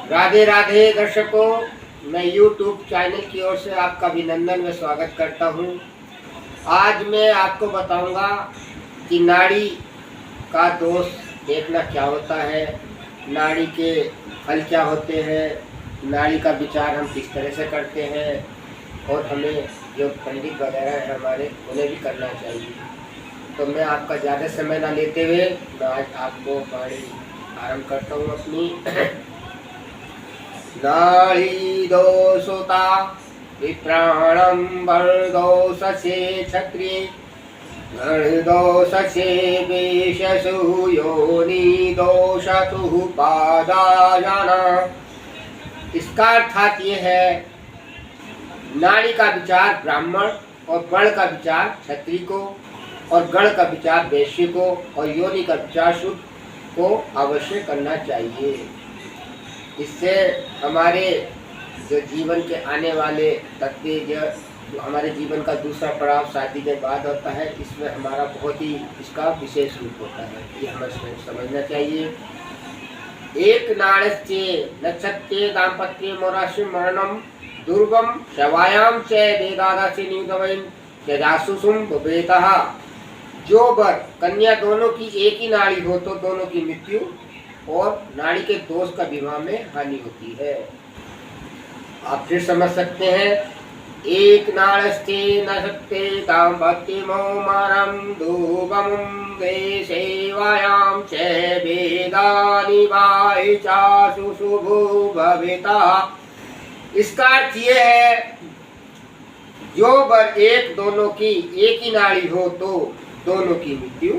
राधे राधे दर्शकों, मैं YouTube channel की ओर से आपका अभिनंदन व स्वागत करता हूं। आज मैं आपको बताऊंगा कि नाड़ी का दोष देखना क्या होता है, नाड़ी के फल क्या होते हैं, नाड़ी का विचार हम किस तरह से करते हैं और हमें जो पंडित वगैरह हैं हमारे उन्हें भी करना चाहिए। तो मैं आपका ज़्यादा समय ना लेते हुए मैं आज आपको वाणी आरंभ करता हूँ अपनी। नाड़ी दोषोता विप्राणम बलदोषसे क्षत्रिय गणदोषसे वेशसु योनि दोषतु पादायाना। इसका अर्थात ये है, नाड़ी का विचार ब्राह्मण और बल का विचार क्षत्रिय को और गण का विचार वैश्य को और योनि का विचार शुद्ध को अवश्य करना चाहिए। इससे हमारे जो जीवन के आने वाले तत्व जो हमारे जीवन का दूसरा पड़ाव शादी के बाद होता है, इसमें हमारा बहुत ही इसका विशेष रूप होता है, ये हमें समझना चाहिए। एक नाड़स्य नक्षत्रे दाम्पत्ये मोराशि मरणम दुर्गम शवायाम च वेदादास्य नियुद्धवैन यदासुसुम भवेतः। जो वर कन्या दोनों की एक ही नाड़ी हो तो दोनों की मृत्यु और नाड़ी के दोष का विवाह में हानि होती है। आप फिर समझ सकते हैं। एक नाड़स्ते नशक्ते दाम्पत्यमो मरम दुर्गम देशेवायां च वेदानि वाचासु शुभो भवेतः। इसका अर्थ ये है, जो वर एक दोनों की एक ही नाड़ी हो तो दोनों की मृत्यु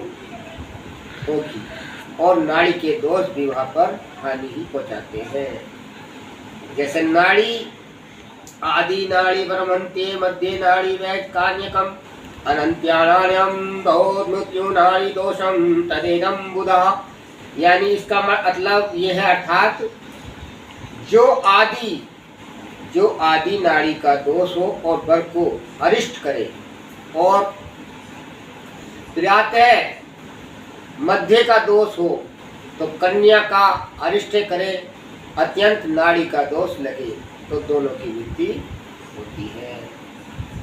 होगी और नाड़ी के दोष विवाह पर हानि ही पहुंचाते हैं। जैसे नाड़ी आदि नाड़ी ब्रह्मंते मध्य नाड़ी वैच कार्यकम अनंत्यानान्यम बहुत मृत्यु नाड़ी दोषम तदेदम बुधा। यानी इसका मतलब यह है, अर्थात जो आदि नाड़ी का दोष हो और वर को अरिष्ट करे और प्रातः मध्य का दोष हो तो कन्या का अरिष्ट करे, अत्यंत नाड़ी का दोष लगे तो दोनों की मृत्यु होती है।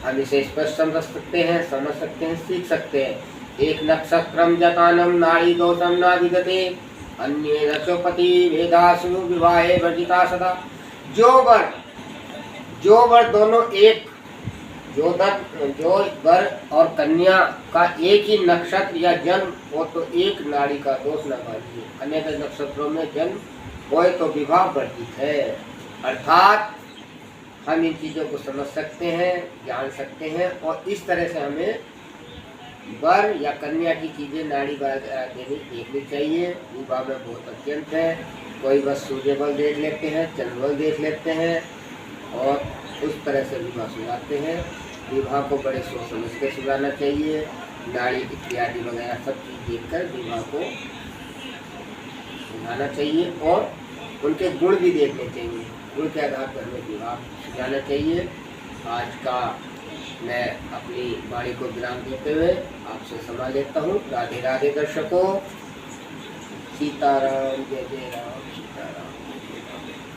हम इसे स्पष्ट समझ सकते हैं, सीख सकते हैं। एक नक्षत्रम जतानम नाड़ी दोषम न विदते अन्ये रक्षोपति वेदासु विवाहे वर्जिता सदा। जो वर दोनों एक, जो वर और कन्या का एक ही नक्षत्र या जन्म हो तो एक नाड़ी का दोष न मानिए, अनेक नक्षत्रों में जन्म होए तो विवाह वर्जित है। अर्थात हम इन चीज़ों को समझ सकते हैं, जान सकते हैं और इस तरह से हमें वर या कन्या की चीज़ें नाड़ी देखनी चाहिए। विवाह में बहुत अत्यंत है। कोई बस सूर्य बल देख लेते हैं, चंद्र बल देख लेते हैं और उस तरह से विवाह सुनाते हैं। विवाह को बड़े सोच समझ के सुनाना चाहिए। नाड़ी इत्यादि वगैरह सब चीज़ देखकर विवाह को सुनाना चाहिए और उनके गुण भी देखने चाहिए। गुण के आधार पर हमें विवाह सुनाना चाहिए। आज का मैं अपनी वाणी को विराम देते हुए आपसे समा लेता हूँ। राधे राधे दर्शकों। सीताराम, जय जय राम।